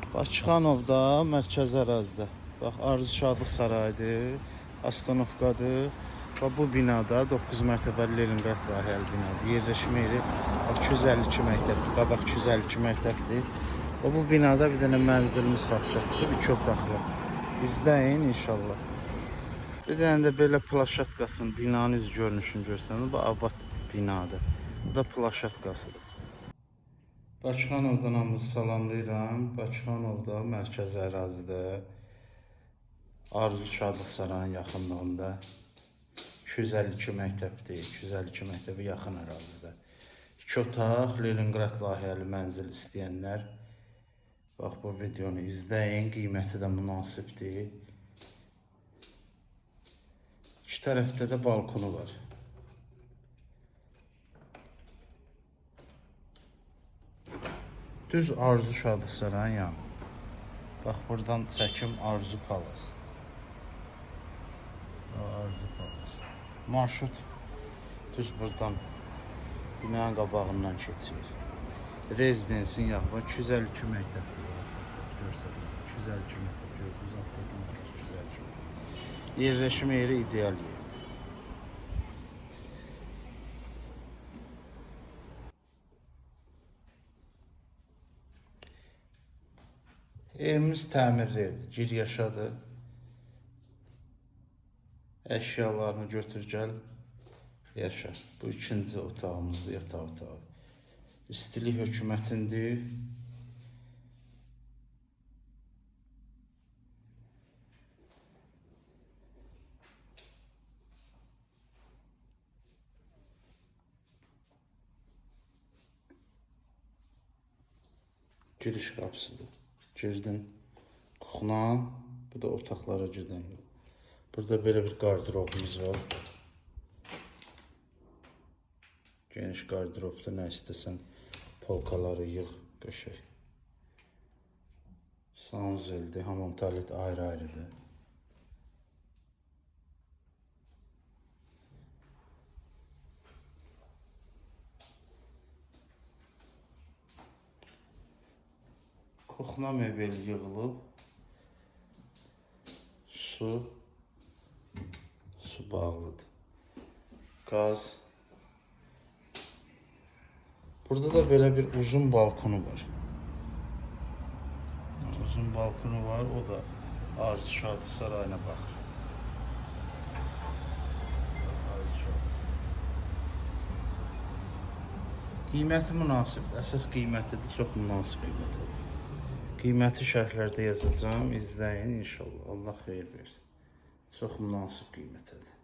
Bakıxanovda, mərkəzi ərazidə. Bax, Arzu Şadlıq Sarayıdır, Astanovkadır. Və bu binada 9 mərtəbəli Leningrad layihəli binadır. Yerləşmə yeri 252 məktəbdir. Qabaq 252 məktəbdir. Və bu binada bir dənə mənzilimiz satışa çıxıb, 2 otaqlı. İzləyin inşallah. Bir dənə də belə plaşatkasının, binanın üz görünüşünü görsəniz, bu abad binadır. Bu da plaşatkasıdır. Bakıxanovdan hamınızı salamlayıram. Bakıxanovda, mərkəzi ərazidə, Arzu Şadlıq Sarayının yaxınlığında 252 məktəbdir. 252 məktəbə yaxın ərazidə. 2 otaq, Leningrad layihəli mənzil istəyənlər, bax bu videonu izləyin. Qiyməti də münasibdir. İki tərəfdə də balkonu var. Düz Arzu Şadlıq Sarayının yanı. Bax buradan çəkim Arzu Palas. Arzu Palas. Marşrut düz buradan binanın qabağından keçir. Rezidensin yaxın 252 məktəbdir. Görsədim. 252 məktəb gördünüz. Altdan 252 məktəb. Yerləşmə yeri ideal yerdir. Evimiz təmirli evdir. Gir yaşadır. Əşyalarını götür gəl, yaşa. Bu ikinci otağımızdır, yataq otağı. İstilik hökumətindir. Giriş qapısıdır. Girdin kuxuna, bu da otaqlara gedən yol. Burada belə bir qardırobumuz var. Geniş qardırobda nə istəsən polkaları yığ, qəşəng. Sanuzeldir, hamam tualet ayrı-ayrıdır. Kuxuna mebel yığılıb. Su bağlıdır. Qaz. Burada da böyle bir uzun balkonu var. Uzun balkonu var. O da Arzu Şadlıq Sarayına baxır. Qiyməti münasibdir. Əsas qiymətidir. Çox münasib qiymətidir. Qiyməti şərhlərdə yazacağım. İzləyin inşallah. Allah xeyir versin. Çox münasib qiymətidir.